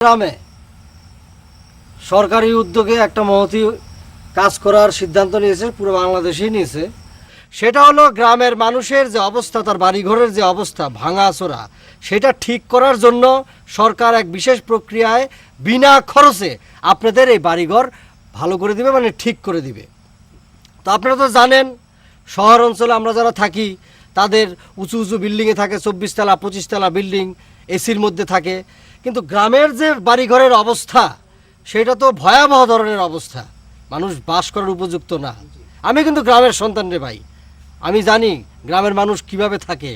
গ্রামে সরকারি উদ্যোগে একটা মহতি কাজ করার সিদ্ধান্ত নিয়েছে, পুরো বাংলাদেশেই নিয়েছে। সেটা হলো গ্রামের মানুষের যে অবস্থা, তার বাড়িঘরের যে অবস্থা ভাঙাচোরা, সেটা ঠিক করার জন্য সরকার এক বিশেষ প্রক্রিয়ায় বিনা খরচে আপনাদের এই বাড়িঘর ভালো করে দিবে, মানে ঠিক করে দিবে। তো আপনারা তো জানেন, শহর অঞ্চলে আমরা যারা থাকি তাদের উঁচু উঁচু বিল্ডিংয়ে থাকে, 24 তলা 25 তলা বিল্ডিং, এসির মধ্যে থাকে। কিন্তু গ্রামের যে বাড়িঘরের অবস্থা, সেটা তো ভয়াবহ ধরনের অবস্থা, মানুষ বাস করার উপযুক্ত না। আমি কিন্তু গ্রামের সন্তান রে ভাই, আমি জানি গ্রামের মানুষ কিভাবে থাকে।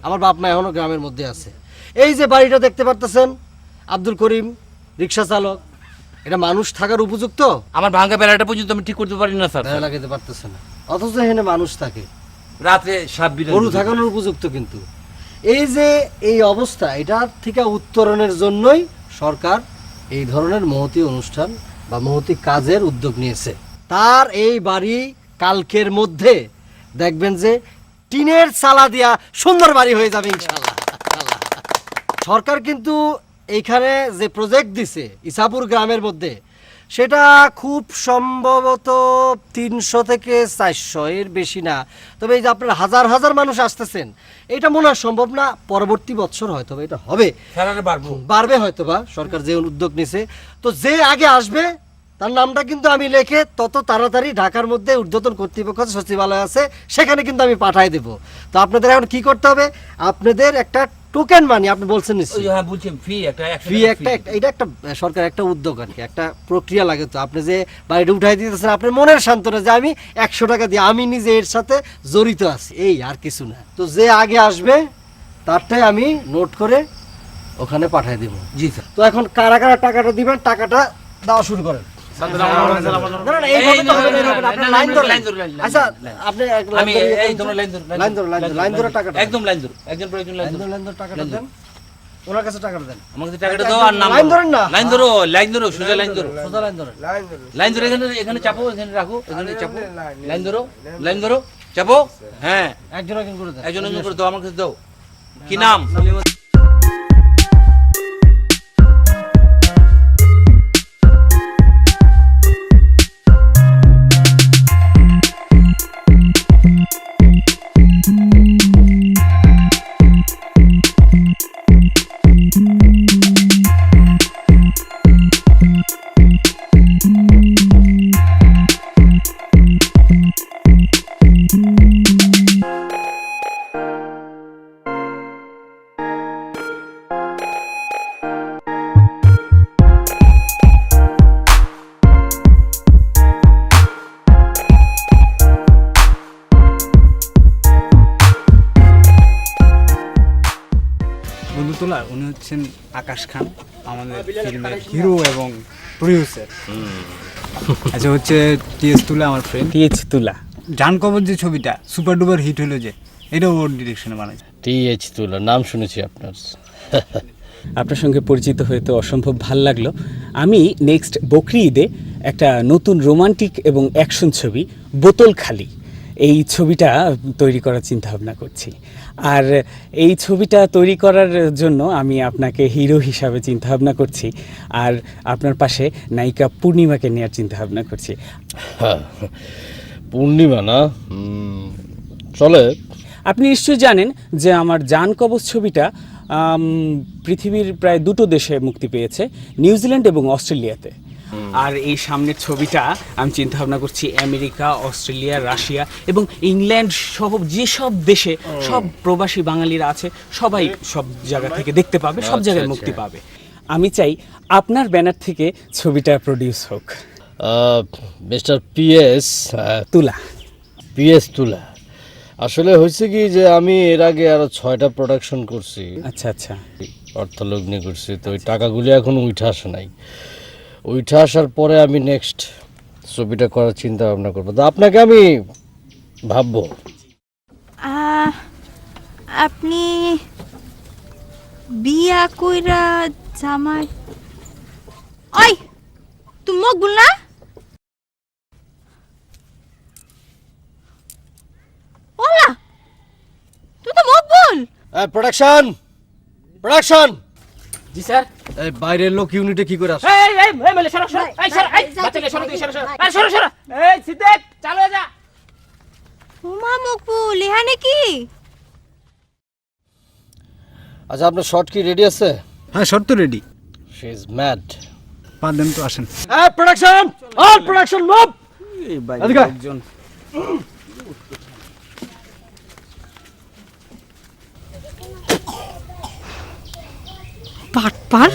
আমার বাপ মা এখনও গ্রামের মধ্যে আছে। এই যে বাড়িটা দেখতে পারতেছেন, আব্দুল করিম রিক্সা চালক, এটা মানুষ থাকার উপযুক্ত? আমার ভাঙা বেড়াটা পর্যন্ত আমি ঠিক করতে পারি না স্যার। বেড়া লাগাতে পারতেছে না, অথচ এখানে মানুষ থাকে, রাতে সাপ গরু থাকানোর উপযুক্ত। কিন্তু এই যে এই অবস্থা, এটার থেকে উত্তরণের জন্যই সরকার এই ধরনের মহতি অনুষ্ঠান বা মহতি কাজের উদ্যোগ নিয়েছে। তার এই বাড়ি কালকের মধ্যে দেখবেন যে টিনের চালা দিয়া সুন্দর বাড়ি হয়ে যাবে ইনশাআল্লাহ। সরকার কিন্তু এইখানে যে প্রজেক্ট দিছে ইসাপুর গ্রামের মধ্যে, সেটা খুব সম্ভবত 300 থেকে 400, এর বেশি না। তবে এই যে আপনারা হাজার হাজার মানুষ আসতেছেন, এটা মনে হয় সম্ভব না। পরবর্তী বছর হয়তো এটা হবে, বাড়বে হয়তো বা, সরকার যে উদ্যোগ নিছে। তো যে আগে আসবে তার নামটা কিন্তু আমি লিখে তত তাড়াতাড়ি ঢাকার মধ্যে ঊর্ধ্বতন কর্তৃপক্ষ সচিবালয় আছে, সেখানে কিন্তু আমি পাঠাই দেব। তো আপনাদের এখন কি করতে হবে, আপনাদের একটা টোকেন মানি, আপনি বলছেন ফি একটা, এটা একটা সরকার একটা উদ্যোগ আর কি, একটা প্রক্রিয়া লাগে। তো আপনি যে বাড়িটা উঠাই দিতেছেন, আপনার মনের সান্ত্বনা যে আমি 100 টাকা দিয়ে আমি নিজে এর সাথে জড়িত আছি, এই আর কিছু না। তো যে আগে আসবে তারটাই আমি নোট করে ওখানে পাঠাই দেব। জি স্যার। তো এখন কারা কারা টাকাটা দিবেন, টাকাটা দেওয়া শুরু করেন। এখানে চাপো, এখানে রাখো, এখানে চাপো, লাইন ধরো, লাইন ধরো, চাপো। হ্যাঁ, একজন একজন করে দাও, আমার কাছে দাও। কি নাম? বন্ধুতলা, উনি হচ্ছেন আকাশ খান, আমাদের ফিল্মের হিরো এবং প্রডিউসার। আচ্ছা, হচ্ছে টিএস তুলা, আমার ফ্রেন্ড টিএস তুলা। জান কবর যে ছবিটা সুপার ডুপার হিট হলো, যে এটা ওর ডিরেকশনে বানাইছে। টিএস তুলা নাম শুনেছি আপনার। আপনার সঙ্গে পরিচিত হয়ে তো অসম্ভব ভাল লাগলো। আমি নেক্সট বকরি ঈদে একটা নতুন রোমান্টিক এবং অ্যাকশন ছবি বোতল খালি, এই ছবিটা তৈরি করার চিন্তা ভাবনা করছি। আর এই ছবিটা তৈরি করার জন্য আমি আপনাকে হিরো হিসাবে চিন্তা ভাবনা করছি, আর আপনার পাশে নায়িকা পূর্ণিমাকে নেওয়ার চিন্তা ভাবনা করছি। পূর্ণিমা না, চলে। আপনি নিশ্চয়ই জানেন যে আমার জান কবচ ছবিটা পৃথিবীর প্রায় 2টো দেশে মুক্তি পেয়েছে, নিউজিল্যান্ড এবং অস্ট্রেলিয়াতে। আর এই সামনের ছবিটা আমি চিন্তা ভাবনা করছি আমেরিকা, অস্ট্রেলিয়া, রাশিয়া এবং ইংল্যান্ড সহ যেসব দেশে সব প্রবাসী বাঙালিরা আছে, সবাই সব জায়গা থেকে দেখতে পাবে, সব জায়গায় মুক্তি পাবে। আমি চাই আপনার ব্যানার থেকে ছবিটা প্রডিউস হোক। মিস্টার পিএস তুলা। পিএস তুলা, আসলে হয়েছে কি যে আমি এর আগে আরো 6টা প্রোডাকশন করছি। আচ্ছা আচ্ছা, অর্থলগ্নি করছি। তো ওই টাকাগুলি এখন উঠে আসে নাই। উঠে আসার পরে আমি নেক্সট ছবিটা করার চিন্তা ভাবনা করবো। তো আপনাকে আমি ভাববো। আপনি বিয়া কইরা জামাই, ওই তুমি মকবুল না? ওলা তুই তো মকবুল। Production, production. জি স্যার। এই বাইরের লোক ইউনিটে কি করে আসে? এই মেলে সরো সরো এই সরো এই বাচ্চাকে সরো দিকে সরো সরো এই সরো সরো এই সিদ্দিক চালু হয়ে যা উমা মকবুল এখানে কি? আচ্ছা আপনার শর্ট কি রেডি আছে? হ্যাঁ শর্ত রেডি, শি ইজ ম্যাড। পাঁচ দিন তো আসেন। হ্যাঁ প্রোডাকশন, অল প্রোডাকশন মুভ। এই বাইরে এদিকে। একজন পাটপার